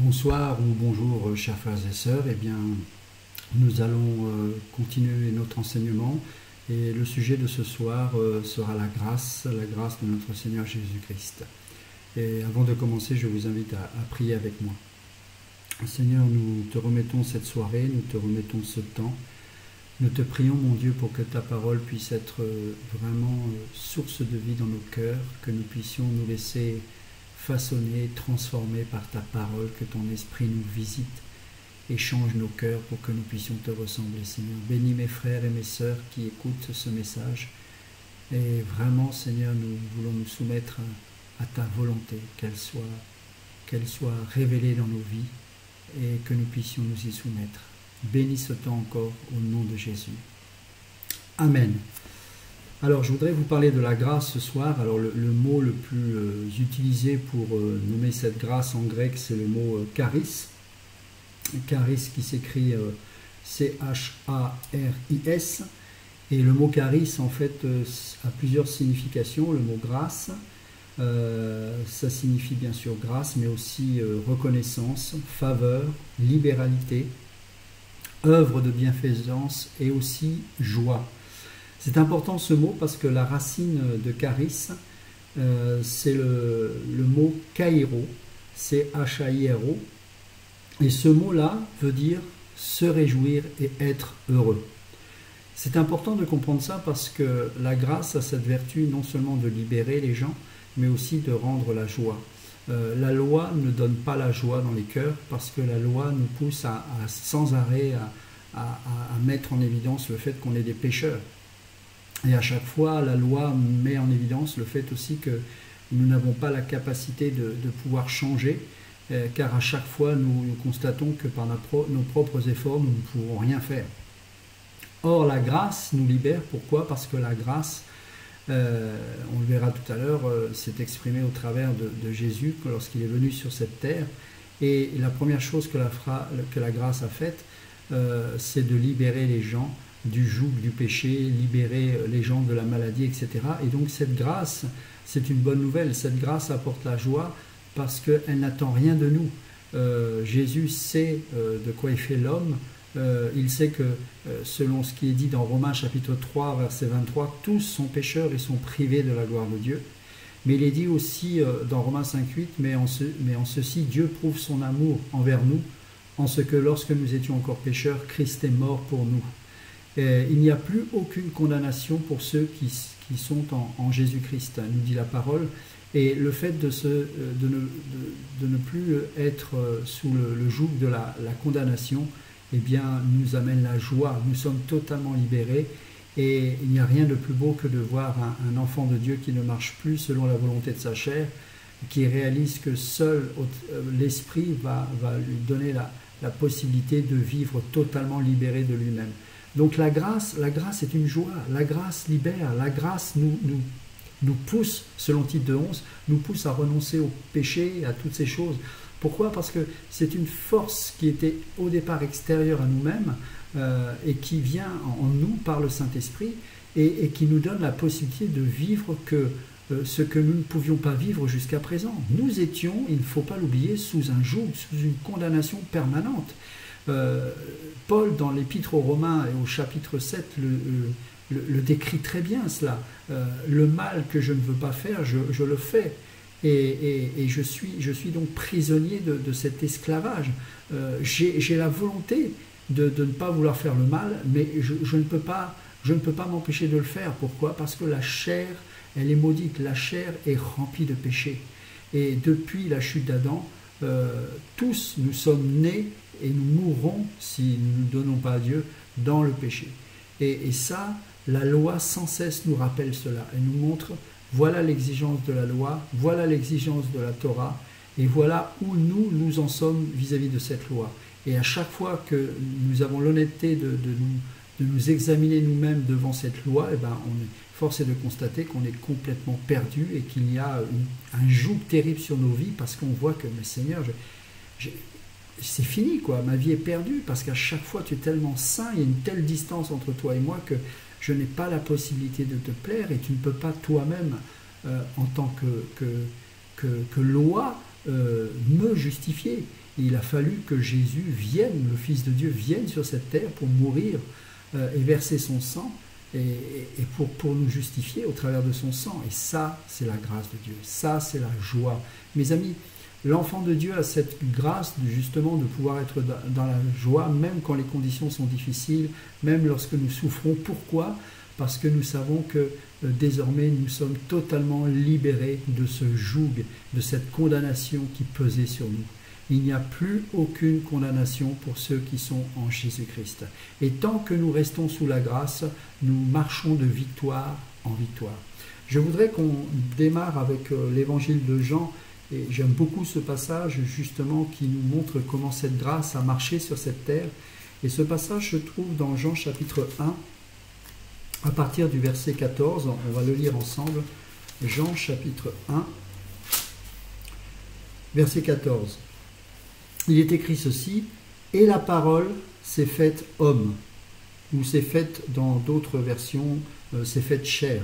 Bonsoir ou bonjour chers frères et sœurs, eh bien nous allons continuer notre enseignement et le sujet de ce soir sera la grâce de notre Seigneur Jésus-Christ. Et avant de commencer, je vous invite à prier avec moi. Seigneur, nous te remettons cette soirée, nous te remettons ce temps. Nous te prions, mon Dieu, pour que ta parole puisse être vraiment source de vie dans nos cœurs, que nous puissions nous laisser façonner, transformer par ta parole, que ton esprit nous visite et change nos cœurs pour que nous puissions te ressembler, Seigneur. Bénis mes frères et mes sœurs qui écoutent ce message. Et vraiment, Seigneur, nous voulons nous soumettre à ta volonté, qu'elle soit révélée dans nos vies et que nous puissions nous y soumettre. Bénis ce temps encore au nom de Jésus. Amen. Alors, je voudrais vous parler de la grâce ce soir. Alors, le mot le plus utilisé pour nommer cette grâce en grec, c'est le mot charis. Charis qui s'écrit C-H-A-R-I-S. Et le mot charis, en fait, a plusieurs significations. Le mot grâce, ça signifie bien sûr grâce, mais aussi reconnaissance, faveur, libéralité, œuvre de bienfaisance et aussi joie. C'est important ce mot parce que la racine de charis, c'est le mot kairo, C-H-A-I-R-O, et ce mot-là veut dire se réjouir et être heureux. C'est important de comprendre ça parce que la grâce a cette vertu non seulement de libérer les gens, mais aussi de rendre la joie. La loi ne donne pas la joie dans les cœurs parce que la loi nous pousse sans arrêt à mettre en évidence le fait qu'on est des pécheurs. Et à chaque fois, la loi met en évidence le fait aussi que nous n'avons pas la capacité de pouvoir changer, car à chaque fois, nous constatons que par nos propres efforts, nous ne pouvons rien faire. Or, la grâce nous libère. Pourquoi? Parce que la grâce, on le verra tout à l'heure, s'est exprimée au travers de Jésus lorsqu'il est venu sur cette terre. Et la première chose que la grâce a faite, c'est de libérer les gens du joug du péché, libérer les gens de la maladie, etc. Et donc cette grâce, c'est une bonne nouvelle. Cette grâce apporte la joie parce qu'elle n'attend rien de nous. Jésus sait de quoi est fait l'homme. Il sait que selon ce qui est dit dans Romains chapitre 3, verset 23, tous sont pécheurs et sont privés de la gloire de Dieu. Mais il est dit aussi dans Romains 5,8, mais en ceci, Dieu prouve son amour envers nous, en ce que lorsque nous étions encore pécheurs, Christ est mort pour nous. Il n'y a plus aucune condamnation pour ceux qui sont en Jésus-Christ, nous dit la parole. Et le fait de ne plus être sous le joug de la condamnation, eh bien, nous amène la joie. Nous sommes totalement libérés. Et il n'y a rien de plus beau que de voir un enfant de Dieu qui ne marche plus selon la volonté de sa chair, qui réalise que seul l'Esprit va lui donner la possibilité de vivre totalement libéré de lui-même. Donc la grâce est une joie, la grâce libère, la grâce nous pousse, selon Tite 2,11, nous pousse à renoncer au péché, à toutes ces choses. Pourquoi? Parce que c'est une force qui était au départ extérieure à nous-mêmes et qui vient en nous par le Saint-Esprit et qui nous donne la possibilité de vivre ce que nous ne pouvions pas vivre jusqu'à présent. Nous étions, il ne faut pas l'oublier, sous un joug, sous une condamnation permanente. Paul, dans l'Épître aux Romains et au chapitre 7, le décrit très bien cela. Le mal que je ne veux pas faire, je le fais. Et je suis donc prisonnier de cet esclavage. J'ai la volonté de ne pas vouloir faire le mal, mais je ne peux pas m'empêcher de le faire. Pourquoi? Parce que la chair, elle est maudite. La chair est remplie de péché. Et depuis la chute d'Adam, tous nous sommes nés et nous mourrons, si nous ne nous donnons pas à Dieu, dans le péché. Et ça, la loi sans cesse nous rappelle cela. Elle nous montre, voilà l'exigence de la loi, voilà l'exigence de la Torah, et voilà où nous en sommes vis-à-vis de cette loi. Et à chaque fois que nous avons l'honnêteté de nous examiner nous-mêmes devant cette loi, eh ben, force est de constater qu'on est complètement perdu et qu'il y a un joug terrible sur nos vies parce qu'on voit que, mais Seigneur, c'est fini, quoi. Ma vie est perdue parce qu'à chaque fois tu es tellement saint, il y a une telle distance entre toi et moi que je n'ai pas la possibilité de te plaire et tu ne peux pas toi-même en tant que loi me justifier. il a fallu que Jésus vienne, le Fils de Dieu, vienne sur cette terre pour mourir et verser son sang et pour nous justifier au travers de son sang. Et ça, c'est la grâce de Dieu. Ça, c'est la joie. Mes amis, l'enfant de Dieu a cette grâce justement de pouvoir être dans la joie, même quand les conditions sont difficiles, même lorsque nous souffrons. Pourquoi ? Parce que nous savons que désormais nous sommes totalement libérés de ce joug, de cette condamnation qui pesait sur nous. Il n'y a plus aucune condamnation pour ceux qui sont en Jésus-Christ. Et tant que nous restons sous la grâce, nous marchons de victoire en victoire. Je voudrais qu'on démarre avec l'évangile de Jean, et j'aime beaucoup ce passage justement qui nous montre comment cette grâce a marché sur cette terre. Et ce passage se trouve dans Jean chapitre 1, à partir du verset 14, on va le lire ensemble. Jean chapitre 1, verset 14. Il est écrit ceci, « Et la parole s'est faite homme », ou s'est faite dans d'autres versions, s'est faite chair.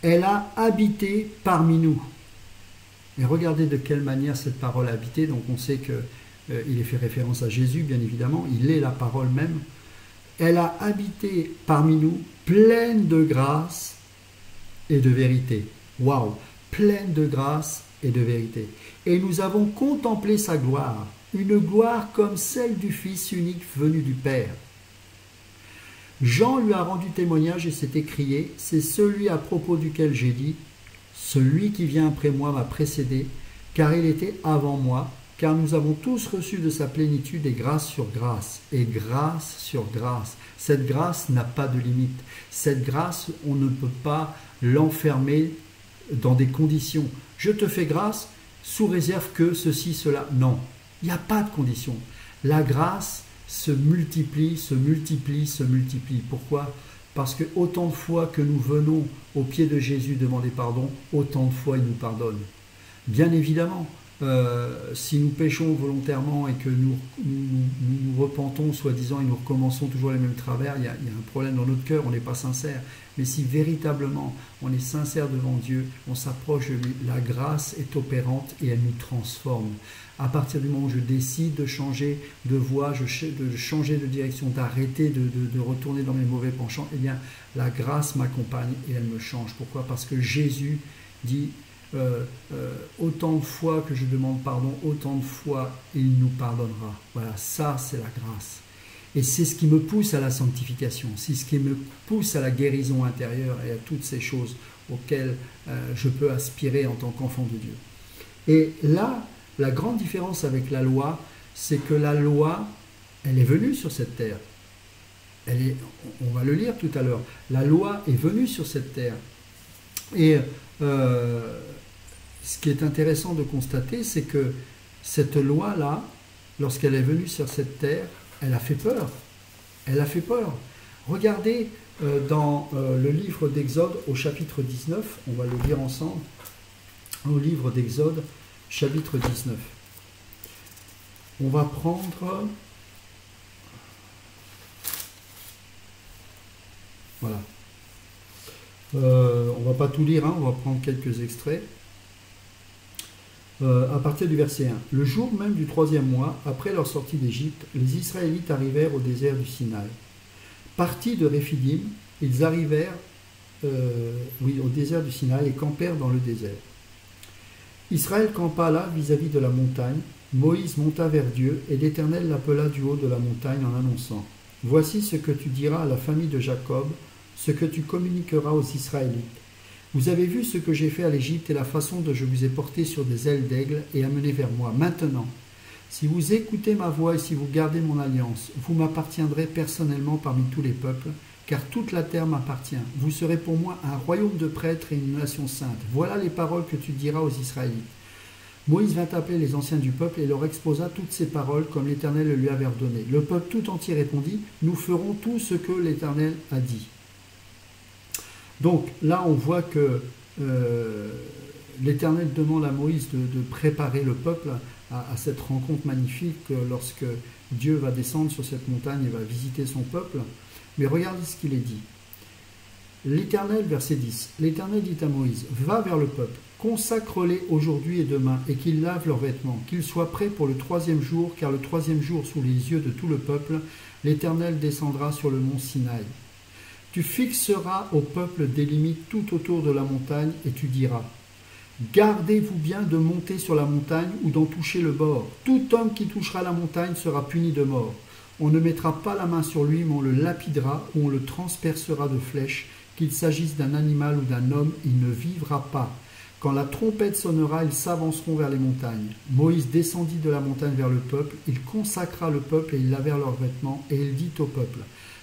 Elle a habité parmi nous. Et regardez de quelle manière cette parole a habité. Donc on sait qu'il est fait référence à Jésus, bien évidemment. Il est la parole même. Elle a habité parmi nous, pleine de grâce et de vérité. Waouh! Pleine de grâce et de vérité. Et nous avons contemplé sa gloire, une gloire comme celle du Fils unique venu du Père. Jean lui a rendu témoignage et s'est écrié, c'est celui à propos duquel j'ai dit, celui qui vient après moi m'a précédé, car il était avant moi, car nous avons tous reçu de sa plénitude et grâce sur grâce, et grâce sur grâce. Cette grâce n'a pas de limite. Cette grâce, on ne peut pas l'enfermer dans des conditions. Je te fais grâce sous réserve que ceci, cela. Non, il n'y a pas de condition. La grâce se multiplie, se multiplie, se multiplie. Pourquoi ? Parce que autant de fois que nous venons au pied de Jésus demander pardon, autant de fois il nous pardonne. Bien évidemment, si nous péchons volontairement et que nous repentons, soi-disant, et nous recommençons toujours les mêmes travers, il y a un problème dans notre cœur, on n'est pas sincère. Mais si véritablement on est sincère devant Dieu, on s'approche de lui, la grâce est opérante et elle nous transforme. À partir du moment où je décide de changer de voie, de changer de direction, d'arrêter de retourner dans mes mauvais penchants, eh bien la grâce m'accompagne et elle me change. Pourquoi ? Parce que Jésus dit autant de fois que je demande pardon, autant de fois il nous pardonnera. Voilà, ça c'est la grâce. Et c'est ce qui me pousse à la sanctification, c'est ce qui me pousse à la guérison intérieure et à toutes ces choses auxquelles je peux aspirer en tant qu'enfant de Dieu. Et là, la grande différence avec la loi, c'est que la loi, elle est venue sur cette terre. On va le lire tout à l'heure. La loi est venue sur cette terre. Et ce qui est intéressant de constater, c'est que cette loi-là, lorsqu'elle est venue sur cette terre, elle a fait peur. Elle a fait peur. Regardez dans le livre d'Exode au chapitre 19, on va le lire ensemble, au livre d'Exode, chapitre 19. On va prendre... Voilà. On ne va pas tout lire, hein, on va prendre quelques extraits. À partir du verset 1. Le jour même du 3e mois, après leur sortie d'Égypte, les Israélites arrivèrent au désert du Sinaï. Partis de Réphidim, ils arrivèrent au désert du Sinaï et campèrent dans le désert. Israël campa là vis-à-vis de la montagne. Moïse monta vers Dieu et l'Éternel l'appela du haut de la montagne en annonçant « Voici ce que tu diras à la famille de Jacob, ce que tu communiqueras aux Israélites. Vous avez vu ce que j'ai fait à l'Égypte et la façon dont je vous ai porté sur des ailes d'aigle et amené vers moi. Maintenant, si vous écoutez ma voix et si vous gardez mon alliance, vous m'appartiendrez personnellement parmi tous les peuples, car toute la terre m'appartient. Vous serez pour moi un royaume de prêtres et une nation sainte. Voilà les paroles que tu diras aux Israélites. » Moïse vint appeler les anciens du peuple et leur exposa toutes ces paroles comme l'Éternel le lui avait ordonné. Le peuple tout entier répondit « Nous ferons tout ce que l'Éternel a dit. » Donc là, on voit que l'Éternel demande à Moïse de préparer le peuple à cette rencontre magnifique lorsque Dieu va descendre sur cette montagne et va visiter son peuple. Mais regardez ce qu'il est dit. L'Éternel, verset 10, l'Éternel dit à Moïse, « Va vers le peuple Consacre-les aujourd'hui et demain, et qu'ils lavent leurs vêtements, qu'ils soient prêts pour le 3e jour, car le 3e jour, sous les yeux de tout le peuple, l'Éternel descendra sur le mont Sinaï. Tu fixeras au peuple des limites tout autour de la montagne, et tu diras: gardez-vous bien de monter sur la montagne ou d'en toucher le bord. Tout homme qui touchera la montagne sera puni de mort. On ne mettra pas la main sur lui, mais on le lapidera ou on le transpercera de flèches. Qu'il s'agisse d'un animal ou d'un homme, il ne vivra pas. Quand la trompette sonnera, ils s'avanceront vers les montagnes. Moïse descendit de la montagne vers le peuple, il consacra le peuple et ils lavèrent leurs vêtements, et il dit au peuple: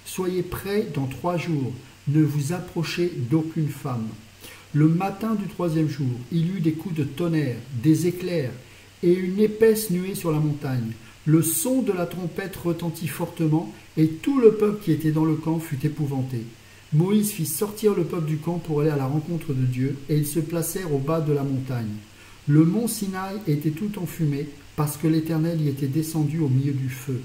soyez prêts dans 3 jours, ne vous approchez d'aucune femme. Le matin du 3e jour, il y eut des coups de tonnerre, des éclairs, et une épaisse nuée sur la montagne. Le son de la trompette retentit fortement, et tout le peuple qui était dans le camp fut épouvanté. Moïse fit sortir le peuple du camp pour aller à la rencontre de Dieu, et ils se placèrent au bas de la montagne. Le mont Sinaï était tout enfumé, parce que l'Éternel y était descendu au milieu du feu.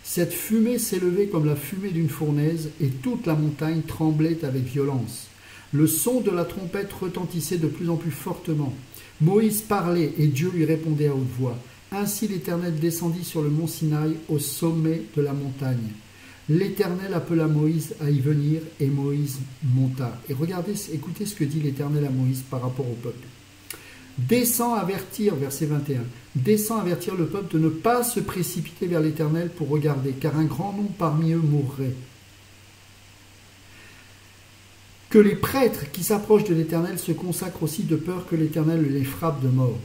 Cette fumée s'élevait comme la fumée d'une fournaise, et toute la montagne tremblait avec violence. Le son de la trompette retentissait de plus en plus fortement. Moïse parlait, et Dieu lui répondait à haute voix. Ainsi l'Éternel descendit sur le mont Sinaï, au sommet de la montagne. L'Éternel appela Moïse à y venir, et Moïse monta. Et regardez, écoutez ce que dit l'Éternel à Moïse par rapport au peuple. Descends avertir, verset 21, descends avertir le peuple de ne pas se précipiter vers l'Éternel pour regarder, car un grand nombre parmi eux mourrait. Que les prêtres qui s'approchent de l'Éternel se consacrent aussi de peur que l'Éternel les frappe de mort.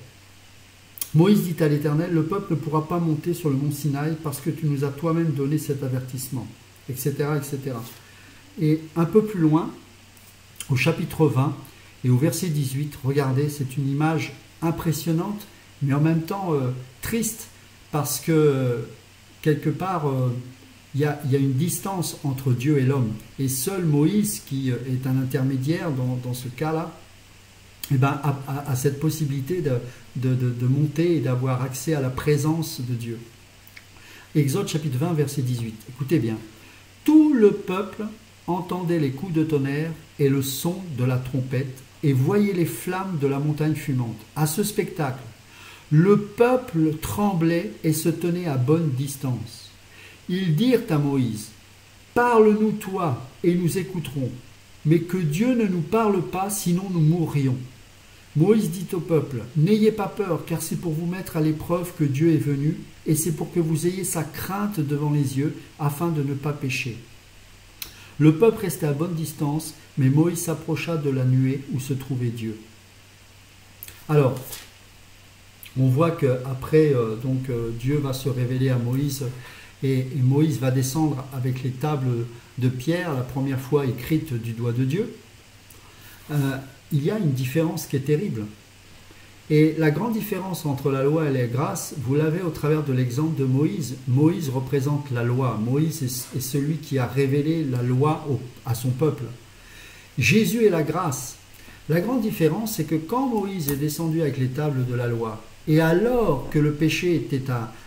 Moïse dit à l'Éternel: le peuple ne pourra pas monter sur le mont Sinaï parce que tu nous as toi-même donné cet avertissement, etc., etc. Et un peu plus loin, au chapitre 20 et au verset 18, regardez, c'est une image impressionnante, mais en même temps triste, parce que quelque part, il y a une distance entre Dieu et l'homme. Et seul Moïse, qui est un intermédiaire dans ce cas-là, eh ben, a cette possibilité de monter et d'avoir accès à la présence de Dieu. Exode chapitre 20, verset 18. Écoutez bien. Tout le peuple entendait les coups de tonnerre et le son de la trompette et voyait les flammes de la montagne fumante. À ce spectacle, le peuple tremblait et se tenait à bonne distance. Ils dirent à Moïse: parle-nous toi et nous écouterons, mais que Dieu ne nous parle pas, sinon nous mourrions. Moïse dit au peuple: n'ayez pas peur, car c'est pour vous mettre à l'épreuve que Dieu est venu, et c'est pour que vous ayez sa crainte devant les yeux, afin de ne pas pécher. Le peuple restait à bonne distance, mais Moïse s'approcha de la nuée où se trouvait Dieu. Alors, on voit qu'après, Dieu va se révéler à Moïse, et Moïse va descendre avec les tables de pierre, la première fois écrites du doigt de Dieu. Il y a une différence qui est terrible. Et la grande différence entre la loi et la grâce, vous l'avez au travers de l'exemple de Moïse. Moïse représente la loi. Moïse est celui qui a révélé la loi à son peuple. Jésus est la grâce. La grande différence, c'est que quand Moïse est descendu avec les tables de la loi, et alors que le péché était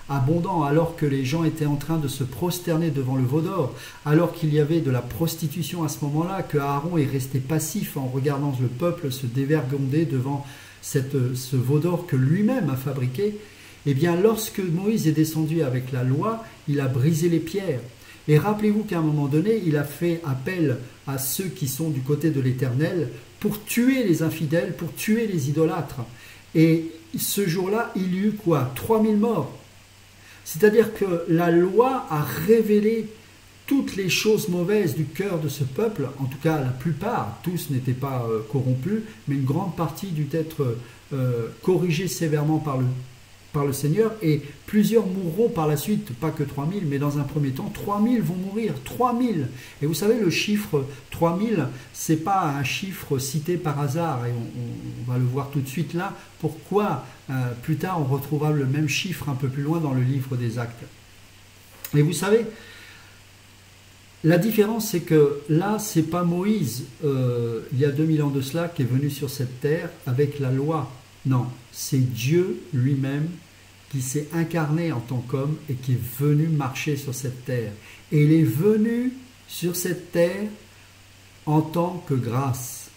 abondant, alors que les gens étaient en train de se prosterner devant le veau d'or, alors qu'il y avait de la prostitution à ce moment-là, que Aaron est resté passif en regardant le peuple se dévergonder devant ce veau d'or que lui-même a fabriqué, eh bien lorsque Moïse est descendu avec la loi, il a brisé les pierres. Et rappelez-vous qu'à un moment donné, il a fait appel à ceux qui sont du côté de l'Éternel pour tuer les infidèles, pour tuer les idolâtres. Et ce jour-là, il y eut quoi? 3000 morts. C'est-à-dire que la loi a révélé toutes les choses mauvaises du cœur de ce peuple, en tout cas la plupart, tous n'étaient pas corrompus, mais une grande partie dut être corrigée sévèrement par le Seigneur, et plusieurs mourront par la suite, pas que 3000, mais dans un premier temps, 3000 vont mourir, 3000. Et vous savez, le chiffre 3000, c'est pas un chiffre cité par hasard, et on va le voir tout de suite là, pourquoi plus tard on retrouvera le même chiffre un peu plus loin dans le livre des Actes. Et vous savez, la différence, c'est que là, c'est pas Moïse, il y a 2000 ans de cela, qui est venu sur cette terre avec la loi. Non, c'est Dieu lui-même qui s'est incarné en tant qu'homme et qui est venu marcher sur cette terre. Et il est venu sur cette terre en tant que grâce.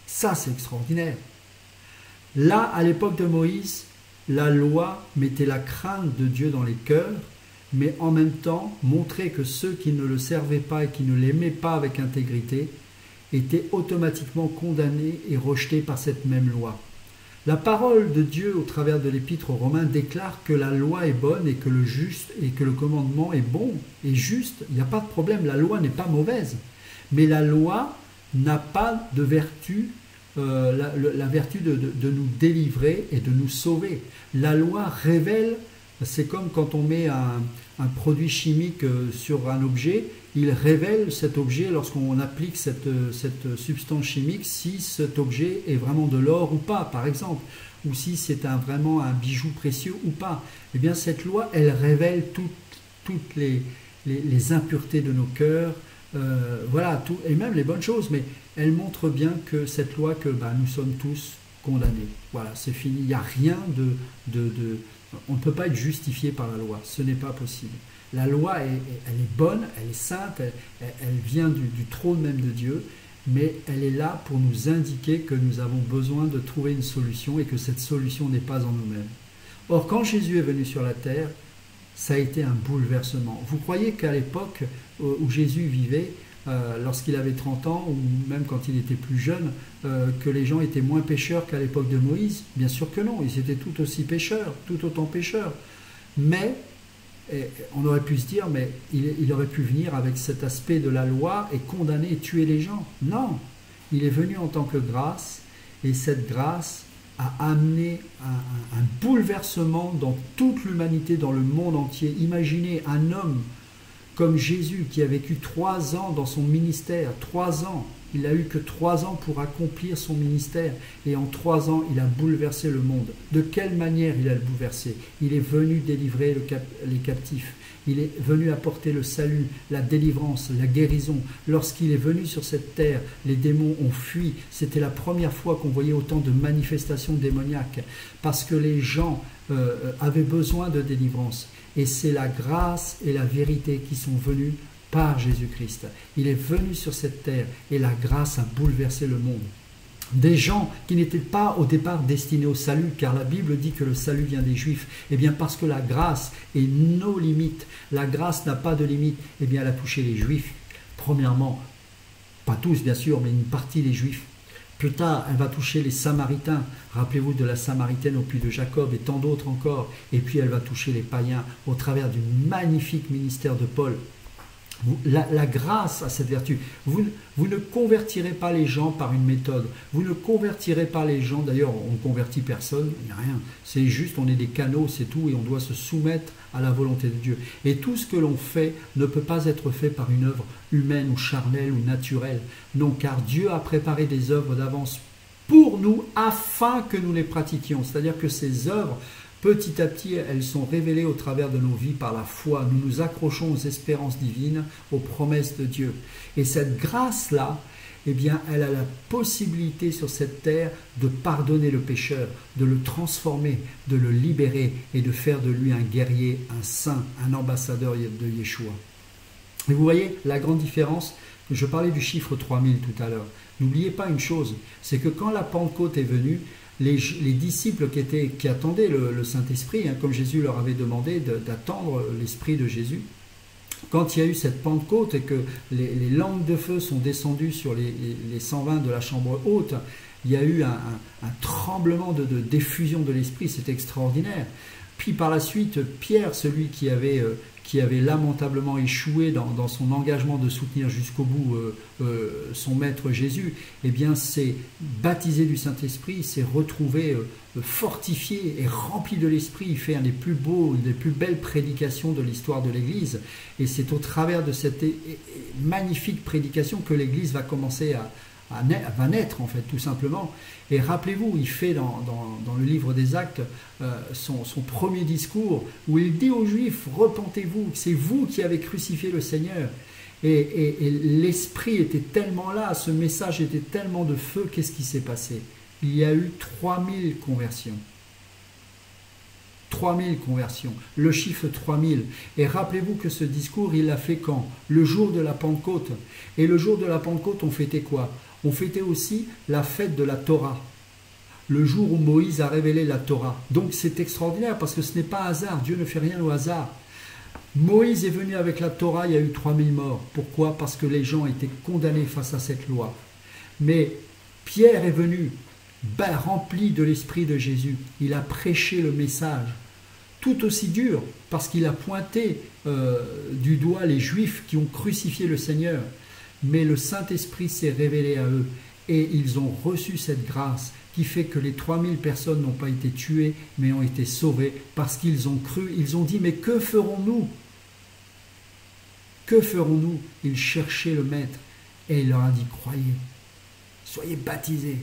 Ça, c'est extraordinaire. Là, à l'époque de Moïse, la loi mettait la crainte de Dieu dans les cœurs, mais en même temps montrait que ceux qui ne le servaient pas et qui ne l'aimaient pas avec intégrité étaient automatiquement condamnés et rejetés par cette même loi. La parole de Dieu au travers de l'épître aux Romains déclare que la loi est bonne et que le commandement est bon et juste. Il n'y a pas de problème, la loi n'est pas mauvaise. Mais la loi n'a pas de vertu, la vertu de nous délivrer et de nous sauver. La loi révèle, c'est comme quand on met un produit chimique sur un objet, il révèle cet objet lorsqu'on applique cette substance chimique, si cet objet est vraiment de l'or ou pas, par exemple, ou si c'est vraiment un bijou précieux ou pas. Eh bien, cette loi, elle révèle toutes les impuretés de nos cœurs, voilà, et même les bonnes choses, mais elle montre bien que cette loi, que nous sommes tous condamnés. Voilà, c'est fini. Il n'y a rien on ne peut pas être justifié par la loi. Ce n'est pas possible. La loi, elle est bonne, elle est sainte, elle vient du trône même de Dieu, mais elle est là pour nous indiquer que nous avons besoin de trouver une solution et que cette solution n'est pas en nous-mêmes. Or, quand Jésus est venu sur la terre, ça a été un bouleversement. Vous croyez qu'à l'époque où Jésus vivait, lorsqu'il avait 30 ans, ou même quand il était plus jeune, que les gens étaient moins pécheurs qu'à l'époque de Moïse? Bien sûr que non, ils étaient tout aussi pécheurs, tout autant pécheurs. Mais, on aurait pu se dire, mais il aurait pu venir avec cet aspect de la loi et condamner et tuer les gens. Non, il est venu en tant que grâce, et cette grâce a amené un bouleversement dans toute l'humanité, dans le monde entier. Imaginez un homme comme Jésus qui a vécu 3 ans dans son ministère, 3 ans, il n'a eu que 3 ans pour accomplir son ministère, et en 3 ans, il a bouleversé le monde. De quelle manière il a le bouleversé? Il est venu délivrer les captifs, il est venu apporter le salut, la délivrance, la guérison. Lorsqu'il est venu sur cette terre, les démons ont fui. C'était la première fois qu'on voyait autant de manifestations démoniaques, parce que les gens avaient besoin de délivrance. Et c'est la grâce et la vérité qui sont venues par Jésus-Christ. Il est venu sur cette terre et la grâce a bouleversé le monde. Des gens qui n'étaient pas au départ destinés au salut, car la Bible dit que le salut vient des Juifs. Eh bien parce que la grâce est nos limites, la grâce n'a pas de limite, eh bien elle a touché les Juifs. Premièrement, pas tous bien sûr, mais une partie des Juifs. Plus tard, elle va toucher les Samaritains. Rappelez-vous de la Samaritaine au puits de Jacob et tant d'autres encore. Et puis elle va toucher les païens au travers du magnifique ministère de Paul. La grâce a cette vertu. Vous ne convertirez pas les gens par une méthode. Vous ne convertirez pas les gens. D'ailleurs, on ne convertit personne. Il n'y a rien. C'est juste, on est des canaux, c'est tout. Et on doit se soumettre à la volonté de Dieu. Et tout ce que l'on fait ne peut pas être fait par une œuvre humaine ou charnelle ou naturelle. Non, car Dieu a préparé des œuvres d'avance pour nous afin que nous les pratiquions. C'est-à-dire que ces œuvres, petit à petit, elles sont révélées au travers de nos vies par la foi. Nous nous accrochons aux espérances divines, aux promesses de Dieu. Et cette grâce-là, eh bien, elle a la possibilité sur cette terre de pardonner le pécheur, de le transformer, de le libérer et de faire de lui un guerrier, un saint, un ambassadeur de Yeshua. Et vous voyez la grande différence. Je parlais du chiffre 3000 tout à l'heure. N'oubliez pas une chose, c'est que quand la Pentecôte est venue, les disciples qui attendaient le Saint-Esprit, comme Jésus leur avait demandé d'attendre l'Esprit de Jésus, quand il y a eu cette Pentecôte et que les langues de feu sont descendues sur les 120 de la chambre haute, il y a eu un tremblement de diffusion de l'Esprit, c'est extraordinaire. Puis par la suite, Pierre, celui qui avait lamentablement échoué dans son engagement de soutenir jusqu'au bout son maître Jésus, eh bien s'est baptisé du Saint-Esprit, s'est retrouvé fortifié et rempli de l'Esprit. Il fait un des plus beaux, des plus belles prédications de l'histoire de l'Église. Et c'est au travers de cette magnifique prédication que l'Église va commencer va naître en fait tout simplement. Et rappelez-vous, il fait dans le livre des Actes son premier discours où il dit aux Juifs: repentez-vous, c'est vous qui avez crucifié le Seigneur. Et l'Esprit était tellement là, ce message était tellement de feu. Qu'est-ce qui s'est passé? Il y a eu 3000 conversions. 3000 conversions, le chiffre 3000. Et rappelez-vous que ce discours, il l'a fait quand? Le jour de la Pentecôte. Et le jour de la Pentecôte, on fêtait quoi? On fêtait aussi la fête de la Torah. le jour où Moïse a révélé la Torah. Donc c'est extraordinaire parce que ce n'est pas un hasard, Dieu ne fait rien au hasard. Moïse est venu avec la Torah, il y a eu 3000 morts. Pourquoi? Parce que les gens étaient condamnés face à cette loi. Mais Pierre est venu, rempli de l'Esprit de Jésus. Il a prêché le message, tout aussi dur, parce qu'il a pointé du doigt les Juifs qui ont crucifié le Seigneur. Mais le Saint-Esprit s'est révélé à eux et ils ont reçu cette grâce qui fait que les 3000 personnes n'ont pas été tuées, mais ont été sauvées parce qu'ils ont cru. Ils ont dit, mais que ferons-nous? Que ferons-nous? Ils cherchaient le Maître et il leur a dit, croyez, soyez baptisés,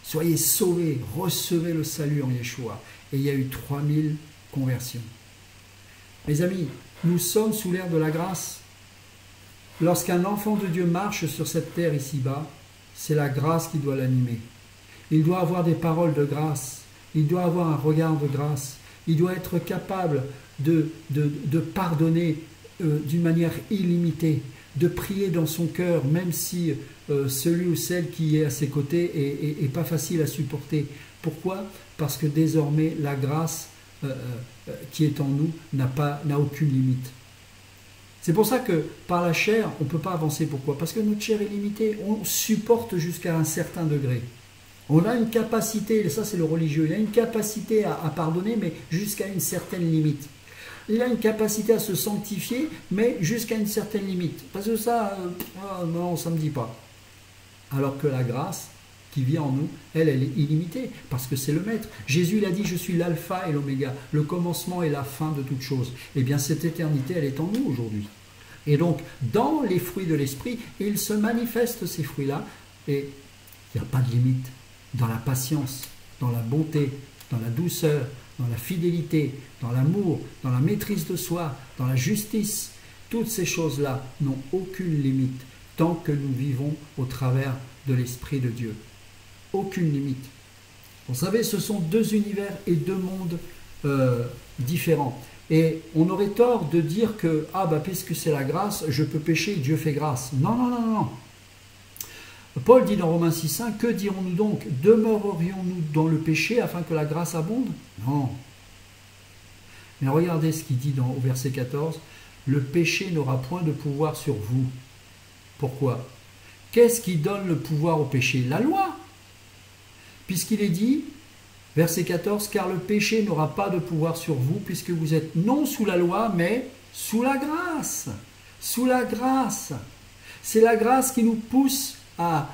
soyez sauvés, recevez le salut en Yeshua. Et il y a eu 3000 conversions. Mes amis, nous sommes sous l'ère de la grâce. Lorsqu'un enfant de Dieu marche sur cette terre ici-bas, c'est la grâce qui doit l'animer. Il doit avoir des paroles de grâce, il doit avoir un regard de grâce, il doit être capable de pardonner d'une manière illimitée, de prier dans son cœur, même si celui ou celle qui est à ses côtés est pas facile à supporter. Pourquoi? Parce que désormais la grâce qui est en nous n'a aucune limite. C'est pour ça que par la chair, on ne peut pas avancer. Pourquoi? Parce que notre chair est limitée. On supporte jusqu'à un certain degré. On a une capacité, et ça c'est le religieux, il a une capacité à pardonner, mais jusqu'à une certaine limite. Il a une capacité à se sanctifier, mais jusqu'à une certaine limite. Parce que ça, non, ça ne me dit pas. Alors que la grâce qui vit en nous, elle est illimitée, parce que c'est le Maître. Jésus, il a dit, je suis l'alpha et l'oméga, le commencement et la fin de toute chose. Eh bien, cette éternité, elle est en nous aujourd'hui. Et donc, dans les fruits de l'Esprit, il se manifeste ces fruits-là, et il n'y a pas de limite. Dans la patience, dans la bonté, dans la douceur, dans la fidélité, dans l'amour, dans la maîtrise de soi, dans la justice, toutes ces choses-là n'ont aucune limite, tant que nous vivons au travers de l'Esprit de Dieu. Aucune limite. Vous savez, ce sont deux univers et deux mondes différents. Et on aurait tort de dire que, puisque c'est la grâce, je peux pécher, Dieu fait grâce. Non, non, non, non. Paul dit dans Romains 6,5, que dirons-nous donc? Demeurerions-nous dans le péché afin que la grâce abonde? Non. Mais regardez ce qu'il dit au verset 14, le péché n'aura point de pouvoir sur vous. Pourquoi? Qu'est-ce qui donne le pouvoir au péché? La loi. Puisqu'il est dit, verset 14, car le péché n'aura pas de pouvoir sur vous, puisque vous êtes non sous la loi, mais sous la grâce. Sous la grâce. C'est la grâce qui nous pousse à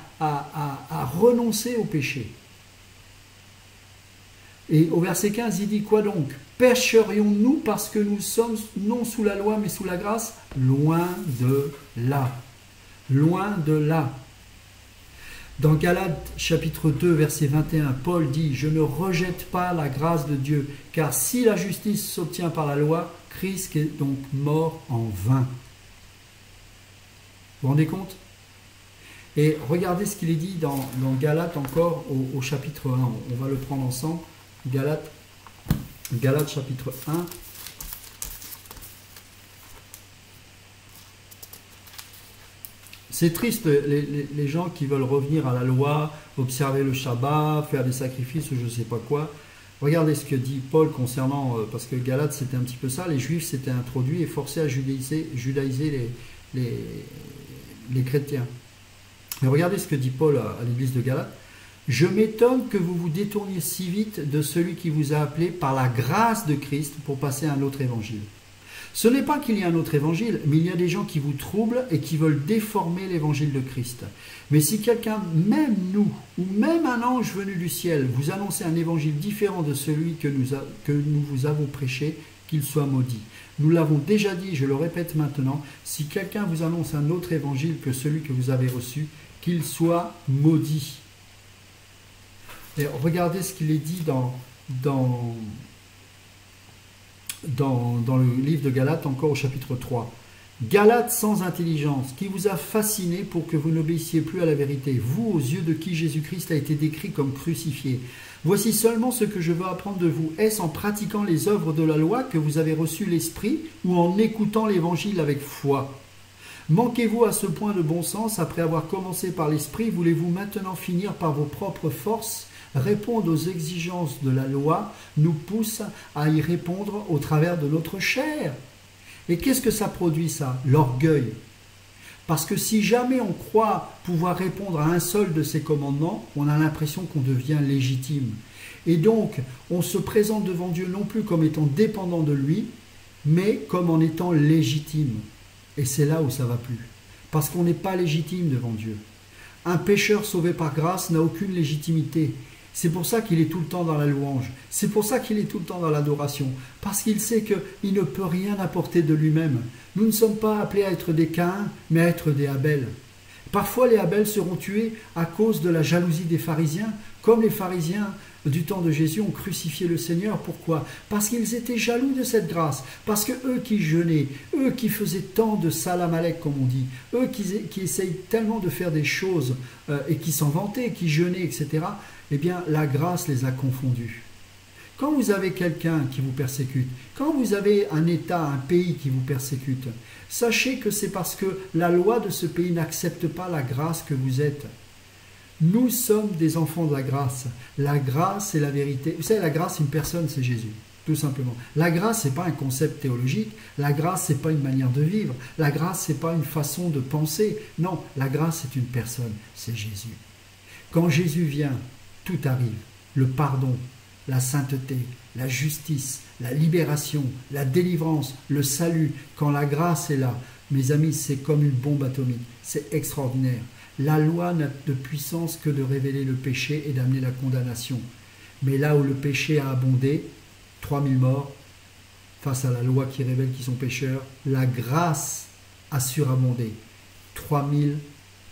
renoncer au péché. Et au verset 15, il dit quoi donc? Pécherions-nous parce que nous sommes non sous la loi, mais sous la grâce? Loin de là. Loin de là. Dans Galates chapitre 2 verset 21, Paul dit « Je ne rejette pas la grâce de Dieu, car si la justice s'obtient par la loi, Christ est donc mort en vain. » Vous vous rendez compte? Et regardez ce qu'il est dit dans Galates encore au chapitre 1. On va le prendre ensemble. Galates chapitre 1. C'est triste, les gens qui veulent revenir à la loi, observer le Shabbat, faire des sacrifices ou je ne sais pas quoi. Regardez ce que dit Paul concernant, parce que Galates c'était un petit peu ça, les Juifs s'étaient introduits et forcés à judaïser les chrétiens. Mais regardez ce que dit Paul à l'église de Galates. « Je m'étonne que vous vous détourniez si vite de celui qui vous a appelé par la grâce de Christ pour passer à un autre évangile. » Ce n'est pas qu'il y a un autre évangile, mais il y a des gens qui vous troublent et qui veulent déformer l'évangile de Christ. Mais si quelqu'un, même nous, ou même un ange venu du ciel, vous annonce un évangile différent de celui que nous vous avons prêché, qu'il soit maudit. Nous l'avons déjà dit, je le répète maintenant, si quelqu'un vous annonce un autre évangile que celui que vous avez reçu, qu'il soit maudit. Et regardez ce qu'il est dit dans le livre de Galates, encore au chapitre 3. Galates sans intelligence, qui vous a fasciné pour que vous n'obéissiez plus à la vérité, vous aux yeux de qui Jésus-Christ a été décrit comme crucifié. Voici seulement ce que je veux apprendre de vous. Est-ce en pratiquant les œuvres de la loi que vous avez reçu l'Esprit ou en écoutant l'Évangile avec foi? Manquez-vous à ce point de bon sens, après avoir commencé par l'esprit, voulez-vous maintenant finir par vos propres forces? Répondre aux exigences de la loi nous pousse à y répondre au travers de notre chair. Et qu'est-ce que ça produit, ça? L'orgueil. Parce que si jamais on croit pouvoir répondre à un seul de ces commandements, on a l'impression qu'on devient légitime. Et donc, on se présente devant Dieu non plus comme étant dépendant de lui, mais comme en étant légitime. Et c'est là où ça ne va plus. Parce qu'on n'est pas légitime devant Dieu. Un pécheur sauvé par grâce n'a aucune légitimité. C'est pour ça qu'il est tout le temps dans la louange. C'est pour ça qu'il est tout le temps dans l'adoration. Parce qu'il sait qu'il ne peut rien apporter de lui-même. Nous ne sommes pas appelés à être des Caïns, mais à être des Abel. Parfois, les Abel seront tués à cause de la jalousie des pharisiens, comme les pharisiens du temps de Jésus ont crucifié le Seigneur. Pourquoi? Parce qu'ils étaient jaloux de cette grâce. Parce que eux qui jeûnaient, eux qui faisaient tant de salamalek, comme on dit, eux qui essayent tellement de faire des choses et qui s'en vantaient, qui jeûnaient, etc., eh bien, la grâce les a confondus. Quand vous avez quelqu'un qui vous persécute, quand vous avez un État, un pays qui vous persécute, sachez que c'est parce que la loi de ce pays n'accepte pas la grâce que vous êtes. Nous sommes des enfants de la grâce. La grâce, c'est la vérité. Vous savez, la grâce, c'est une personne, c'est Jésus, tout simplement. La grâce, ce n'est pas un concept théologique. La grâce, ce n'est pas une manière de vivre. La grâce, ce n'est pas une façon de penser. Non, la grâce, c'est une personne, c'est Jésus. Quand Jésus vient, tout arrive. Le pardon, la sainteté, la justice, la libération, la délivrance, le salut. Quand la grâce est là, mes amis, c'est comme une bombe atomique. C'est extraordinaire. La loi n'a de puissance que de révéler le péché et d'amener la condamnation. Mais là où le péché a abondé, 3000 morts, face à la loi qui révèle qu'ils sont pécheurs, la grâce a surabondé. 3000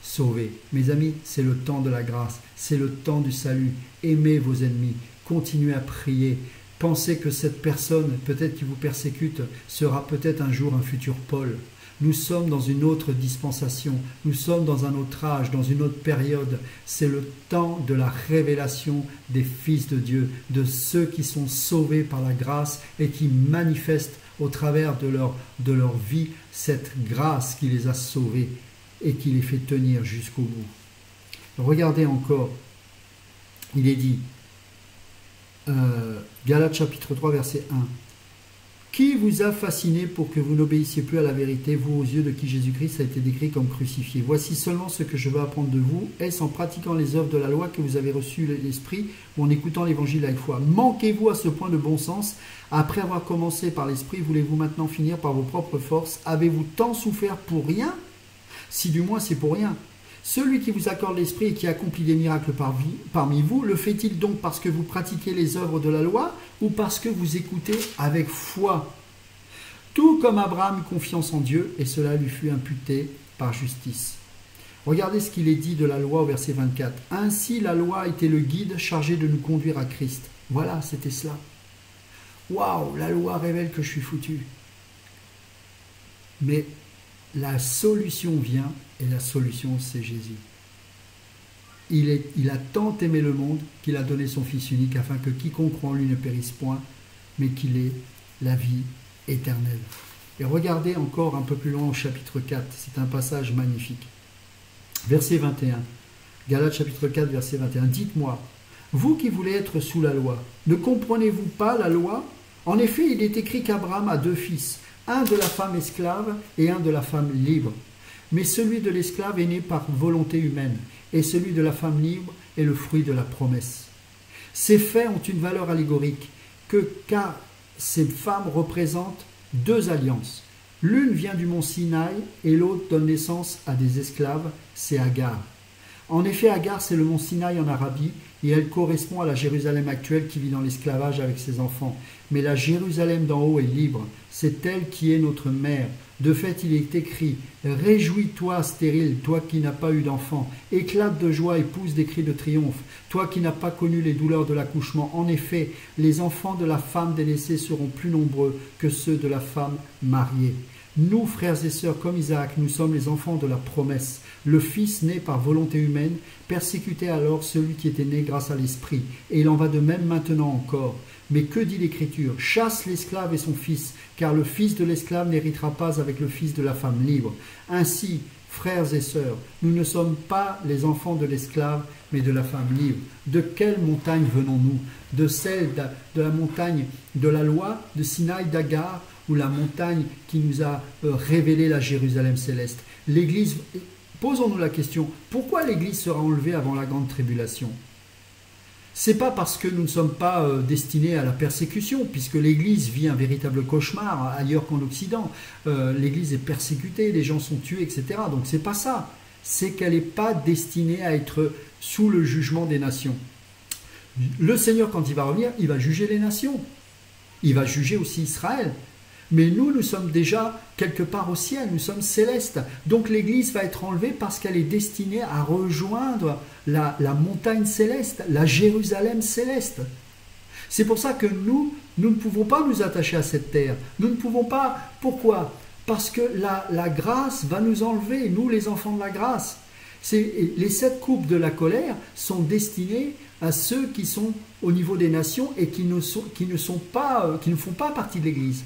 sauvés. Mes amis, c'est le temps de la grâce, c'est le temps du salut. Aimez vos ennemis, continuez à prier. Pensez que cette personne, peut-être qui vous persécute, sera peut-être un jour un futur Paul. Nous sommes dans une autre dispensation, nous sommes dans un autre âge, dans une autre période. C'est le temps de la révélation des fils de Dieu, de ceux qui sont sauvés par la grâce et qui manifestent au travers de leur vie cette grâce qui les a sauvés et qui les fait tenir jusqu'au bout. Regardez encore, il est dit, Galates chapitre 3 verset 1, « Qui vous a fasciné pour que vous n'obéissiez plus à la vérité, vous aux yeux de qui Jésus-Christ a été décrit comme crucifié? Voici seulement ce que je veux apprendre de vous. Est-ce en pratiquant les œuvres de la loi que vous avez reçu l'Esprit ou en écoutant l'Évangile avec foi? Manquez-vous à ce point de bon sens? Après avoir commencé par l'Esprit, voulez-vous maintenant finir par vos propres forces? Avez-vous tant souffert pour rien? Si du moins c'est pour rien. Celui qui vous accorde l'Esprit et qui accomplit des miracles parmi vous, le fait-il donc parce que vous pratiquez les œuvres de la loi ou parce que vous écoutez avec foi? Tout comme Abraham eut confiance en Dieu, et cela lui fut imputé par justice. Regardez ce qu'il est dit de la loi au verset 24. Ainsi la loi était le guide chargé de nous conduire à Christ. Voilà, c'était cela. Waouh, la loi révèle que je suis foutu. Mais la solution vient, et la solution c'est Jésus. Il a tant aimé le monde qu'il a donné son Fils unique afin que quiconque croit en lui ne périsse point, mais qu'il ait la vie éternelle. Et regardez encore un peu plus loin au chapitre 4, c'est un passage magnifique. Verset 21, Galates chapitre 4, verset 21. Dites-moi, vous qui voulez être sous la loi, ne comprenez-vous pas la loi? En effet, il est écrit qu'Abraham a 2 fils, un de la femme esclave et un de la femme libre. Mais celui de l'esclave est né par volonté humaine, et celui de la femme libre est le fruit de la promesse. Ces faits ont une valeur allégorique, car ces femmes représentent 2 alliances. L'une vient du mont Sinaï et l'autre donne naissance à des esclaves, c'est Agar. En effet, Agar, c'est le mont Sinaï en Arabie, et elle correspond à la Jérusalem actuelle qui vit dans l'esclavage avec ses enfants. Mais la Jérusalem d'en haut est libre, c'est elle qui est notre mère. De fait, il est écrit « Réjouis-toi, stérile, toi qui n'as pas eu d'enfant. Éclate de joie et pousse des cris de triomphe, toi qui n'as pas connu les douleurs de l'accouchement. En effet, les enfants de la femme délaissée seront plus nombreux que ceux de la femme mariée. » Nous, frères et sœurs, comme Isaac, nous sommes les enfants de la promesse. Le Fils né par volonté humaine persécutait alors celui qui était né grâce à l'Esprit. Et il en va de même maintenant encore. Mais que dit l'Écriture? Chasse l'esclave et son fils, car le fils de l'esclave n'héritera pas avec le fils de la femme libre. Ainsi, frères et sœurs, nous ne sommes pas les enfants de l'esclave, mais de la femme libre. De quelle montagne venons-nous? De celle de la montagne de la loi, de Sinaï, d'Agar, ou la montagne qui nous a révélé la Jérusalem céleste? L'Église, posons-nous la question, pourquoi l'Église sera enlevée avant la grande tribulation? C'est pas parce que nous ne sommes pas destinés à la persécution, puisque l'Église vit un véritable cauchemar ailleurs qu'en Occident. L'Église est persécutée, les gens sont tués, etc. Donc c'est pas ça. C'est qu'elle n'est pas destinée à être sous le jugement des nations. Le Seigneur, quand il va revenir, il va juger les nations. Il va juger aussi Israël. Mais nous sommes déjà quelque part au ciel, nous sommes célestes. Donc l'Église va être enlevée parce qu'elle est destinée à rejoindre la montagne céleste, la Jérusalem céleste. C'est pour ça que nous ne pouvons pas nous attacher à cette terre. Nous ne pouvons pas. Pourquoi? Parce que la grâce va nous enlever, nous les enfants de la grâce. Les 7 coupes de la colère sont destinées à ceux qui sont au niveau des nations et qui ne font pas partie de l'Église.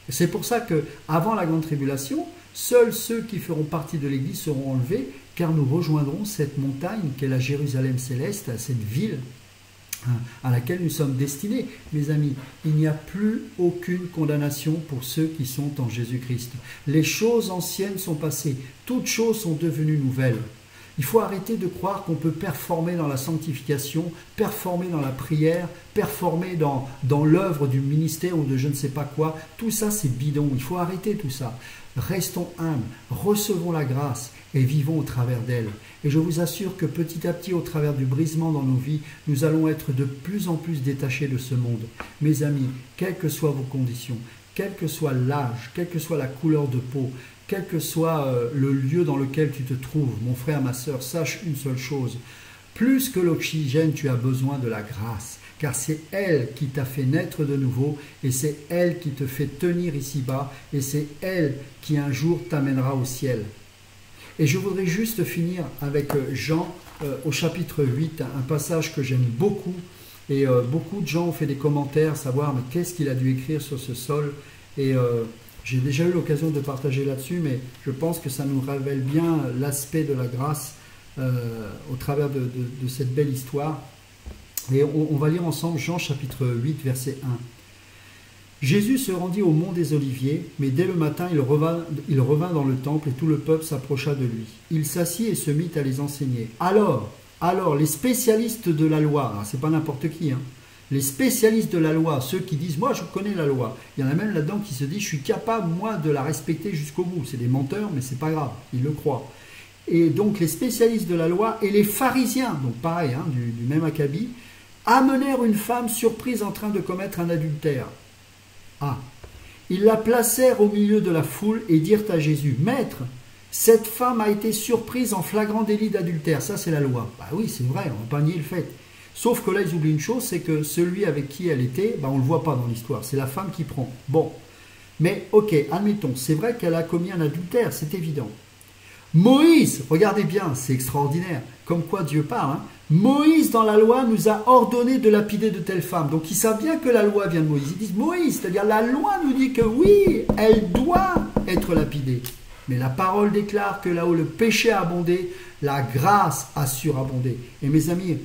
C'est pour ça qu'avant la grande tribulation, seuls ceux qui feront partie de l'Église seront enlevés, car nous rejoindrons cette montagne qu'est la Jérusalem céleste, cette ville à laquelle nous sommes destinés. Mes amis, il n'y a plus aucune condamnation pour ceux qui sont en Jésus-Christ. Les choses anciennes sont passées, toutes choses sont devenues nouvelles. Il faut arrêter de croire qu'on peut performer dans la sanctification, performer dans la prière, performer dans l'œuvre du ministère ou de je ne sais pas quoi. Tout ça, c'est bidon. Il faut arrêter tout ça. Restons humbles, recevons la grâce et vivons au travers d'elle. Et je vous assure que petit à petit, au travers du brisement dans nos vies, nous allons être de plus en plus détachés de ce monde. Mes amis, quelles que soient vos conditions, quel que soit l'âge, quelle que soit la couleur de peau, quel que soit le lieu dans lequel tu te trouves, mon frère, ma sœur, sache une seule chose. Plus que l'oxygène, tu as besoin de la grâce, car c'est elle qui t'a fait naître de nouveau, et c'est elle qui te fait tenir ici-bas, et c'est elle qui un jour t'amènera au ciel. Et je voudrais juste finir avec Jean au chapitre 8, un passage que j'aime beaucoup, et beaucoup de gens ont fait des commentaires, savoir mais qu'est-ce qu'il a dû écrire sur ce sol, et j'ai déjà eu l'occasion de partager là-dessus, mais je pense que ça nous révèle bien l'aspect de la grâce au travers de cette belle histoire. Et on va lire ensemble Jean chapitre 8, verset 1. Jésus se rendit au mont des Oliviers, mais dès le matin il revint dans le temple et tout le peuple s'approcha de lui. Il s'assit et se mit à les enseigner. Alors les spécialistes de la loi, c'est pas n'importe qui, les spécialistes de la loi, ceux qui disent « moi je connais la loi », il y en a même là-dedans qui se disent « je suis capable moi de la respecter jusqu'au bout ». C'est des menteurs, mais c'est pas grave, ils le croient. Et donc les spécialistes de la loi et les pharisiens, donc pareil, du même acabit, amenèrent une femme surprise en train de commettre un adultère. Ils la placèrent au milieu de la foule et dirent à Jésus « Maître, cette femme a été surprise en flagrant délit d'adultère. » Ça c'est la loi. Bah oui, c'est vrai, on va pas nier le fait. Sauf que là, ils oublient une chose, c'est que celui avec qui elle était, on ne le voit pas dans l'histoire. C'est la femme qui prend. Bon. Mais ok, admettons, c'est vrai qu'elle a commis un adultère, c'est évident. Moïse, regardez bien, c'est extraordinaire, comme quoi Dieu parle. Moïse, dans la loi, nous a ordonné de lapider de telles femmes. Donc, ils savent bien que la loi vient de Moïse. Ils disent Moïse, c'est-à-dire la loi nous dit que oui, elle doit être lapidée. Mais la parole déclare que là où le péché a abondé, la grâce a surabondé. Et mes amis,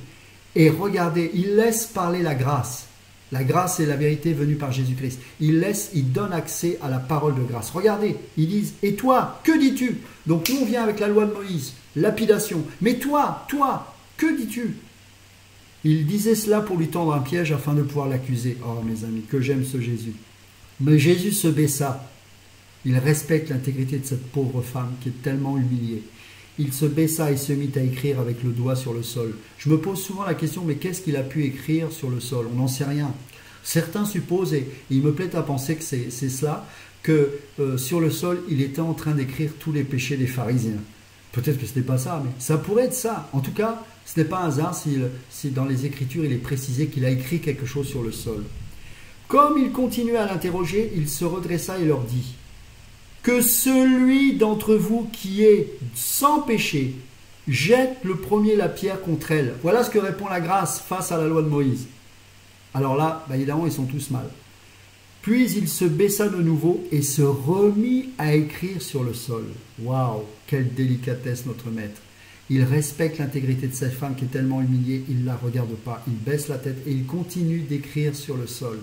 et regardez, il laisse parler la grâce. La grâce est la vérité venue par Jésus-Christ. Il donne accès à la parole de grâce. Regardez, ils disent, et toi, que dis-tu? Donc nous, on vient avec la loi de Moïse, lapidation. Mais toi, que dis-tu? Il disait cela pour lui tendre un piège afin de pouvoir l'accuser. Oh mes amis, que j'aime ce Jésus. Mais Jésus se baissa. Il respecte l'intégrité de cette pauvre femme qui est tellement humiliée. Il se baissa et se mit à écrire avec le doigt sur le sol. Je me pose souvent la question, mais qu'est-ce qu'il a pu écrire sur le sol? On n'en sait rien. Certains supposent, et il me plaît à penser que c'est cela, que sur le sol, il était en train d'écrire tous les péchés des pharisiens. Peut-être que ce n'est pas ça, mais ça pourrait être ça. En tout cas, ce n'est pas un hasard si dans les Écritures, il est précisé qu'il a écrit quelque chose sur le sol. Comme il continuait à l'interroger, il se redressa et leur dit « Que celui d'entre vous qui est sans péché jette le premier la pierre contre elle. » Voilà ce que répond la grâce face à la loi de Moïse. Alors là, évidemment, ils sont tous mal. Puis il se baissa de nouveau et se remit à écrire sur le sol. Waouh, quelle délicatesse notre maître. Il respecte l'intégrité de cette femme qui est tellement humiliée, il ne la regarde pas, il baisse la tête et il continue d'écrire sur le sol.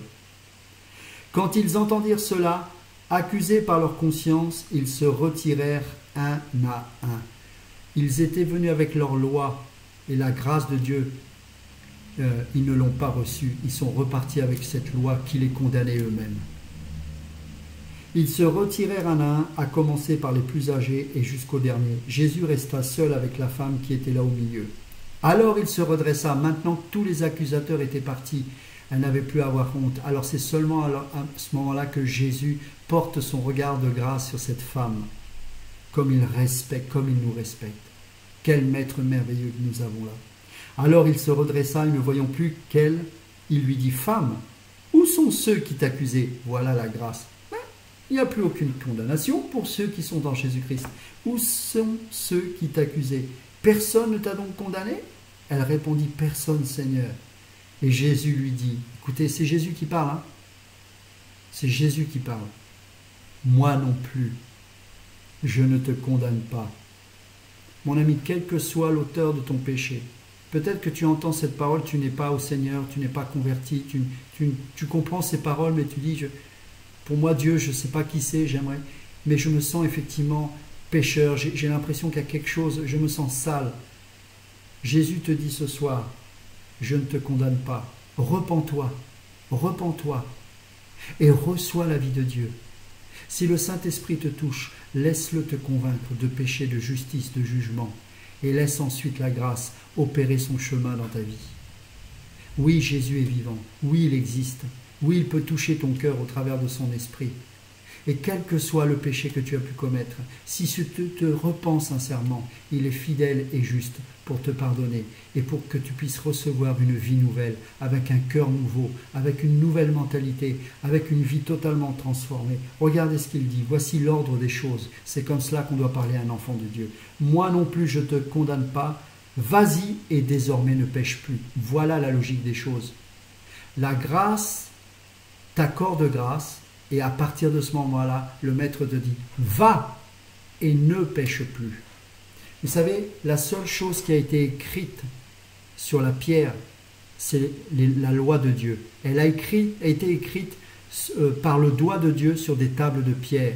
Quand ils entendirent cela, accusés par leur conscience, ils se retirèrent un à un. Ils étaient venus avec leur loi et la grâce de Dieu. Ils ne l'ont pas reçue. Ils sont repartis avec cette loi qui les condamnait eux-mêmes. Ils se retirèrent un à un, à commencer par les plus âgés et jusqu'au dernier. Jésus resta seul avec la femme qui était là au milieu. Alors il se redressa. Maintenant que tous les accusateurs étaient partis, elle n'avait plus à avoir honte. Alors c'est seulement à ce moment-là que Jésus porte son regard de grâce sur cette femme, comme il respecte, comme il nous respecte. Quel maître merveilleux que nous avons là. Alors il se redressa et ne voyant plus qu'elle, il lui dit « Femme, où sont ceux qui t'accusaient ?» Voilà la grâce. Il n'y a plus aucune condamnation pour ceux qui sont en Jésus-Christ. Où sont ceux qui t'accusaient? Personne ne t'a donc condamné? Elle répondit « Personne, Seigneur. » Et Jésus lui dit, écoutez, c'est Jésus qui parle, hein? C'est Jésus qui parle. Moi non plus, je ne te condamne pas. Mon ami, quel que soit l'auteur de ton péché, peut-être que tu entends cette parole, tu n'es pas au Seigneur, tu n'es pas converti, tu comprends ces paroles, mais tu dis, pour moi Dieu, je ne sais pas qui c'est, j'aimerais, mais je me sens effectivement pécheur, j'ai l'impression qu'il y a quelque chose, je me sens sale. Jésus te dit ce soir, je ne te condamne pas, repens-toi, repens-toi et reçois la vie de Dieu. Si le Saint-Esprit te touche, laisse-le te convaincre de péché, de justice, de jugement, et laisse ensuite la grâce opérer son chemin dans ta vie. Oui, Jésus est vivant, oui, il existe, oui, il peut toucher ton cœur au travers de son esprit. Et quel que soit le péché que tu as pu commettre, si tu te repens sincèrement, il est fidèle et juste pour te pardonner et pour que tu puisses recevoir une vie nouvelle, avec un cœur nouveau, avec une nouvelle mentalité, avec une vie totalement transformée. Regardez ce qu'il dit, voici l'ordre des choses. C'est comme cela qu'on doit parler à un enfant de Dieu. Moi non plus je ne te condamne pas, vas-y et désormais ne pêche plus. Voilà la logique des choses. La grâce t'accorde grâce. Et à partir de ce moment-là, le maître te dit, va et ne pêche plus. Vous savez, la seule chose qui a été écrite sur la pierre, c'est la loi de Dieu. Elle a été écrite par le doigt de Dieu sur des tables de pierre.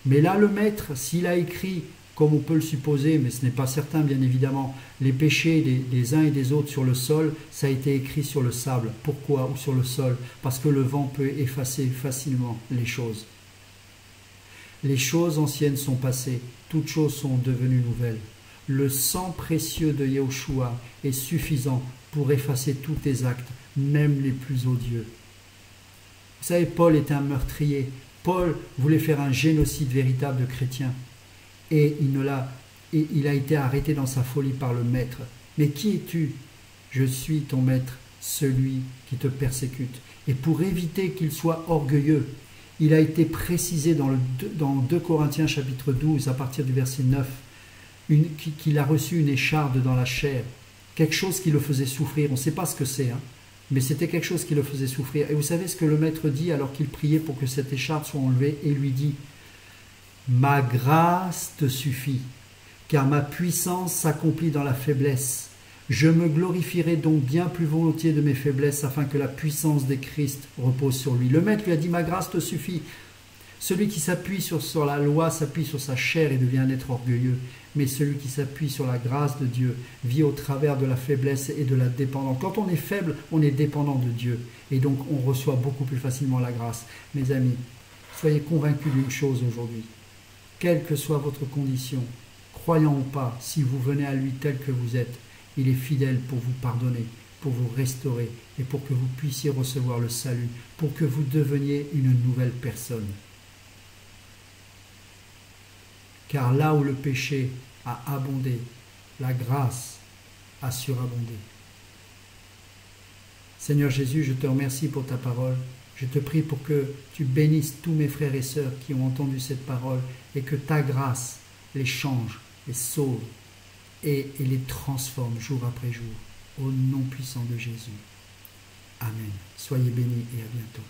Mais là, le maître, s'il a écrit, comme on peut le supposer, mais ce n'est pas certain bien évidemment, les péchés des uns et des autres sur le sol, ça a été écrit sur le sable. Pourquoi? Ou sur le sol? Parce que le vent peut effacer facilement les choses. Les choses anciennes sont passées, toutes choses sont devenues nouvelles. Le sang précieux de Yahushua est suffisant pour effacer tous tes actes, même les plus odieux. Vous savez, Paul était un meurtrier. Paul voulait faire un génocide véritable de chrétiens. Et il a été arrêté dans sa folie par le maître. Mais qui es-tu? Je suis ton maître, celui qui te persécute. Et pour éviter qu'il soit orgueilleux, il a été précisé dans 2 Corinthiens chapitre 12, à partir du verset 9, qu'il a reçu une écharde dans la chair, quelque chose qui le faisait souffrir. On ne sait pas ce que c'est, hein, mais c'était quelque chose qui le faisait souffrir. Et vous savez ce que le maître dit alors qu'il priait pour que cette écharde soit enlevée? Et lui dit, ma grâce te suffit, car ma puissance s'accomplit dans la faiblesse. Je me glorifierai donc bien plus volontiers de mes faiblesses, afin que la puissance des Christ repose sur lui. Le maître lui a dit, ma grâce te suffit. Celui qui s'appuie sur la loi s'appuie sur sa chair et devient un être orgueilleux. Mais celui qui s'appuie sur la grâce de Dieu vit au travers de la faiblesse et de la dépendance. Quand on est faible, on est dépendant de Dieu. Et donc on reçoit beaucoup plus facilement la grâce. Mes amis, soyez convaincus d'une chose aujourd'hui. Quelle que soit votre condition, croyant ou pas, si vous venez à lui tel que vous êtes, il est fidèle pour vous pardonner, pour vous restaurer et pour que vous puissiez recevoir le salut, pour que vous deveniez une nouvelle personne. Car là où le péché a abondé, la grâce a surabondé. Seigneur Jésus, je te remercie pour ta parole. Je te prie pour que tu bénisses tous mes frères et sœurs qui ont entendu cette parole et que ta grâce les change, les sauve et les transforme jour après jour. Au nom puissant de Jésus. Amen. Soyez bénis et à bientôt.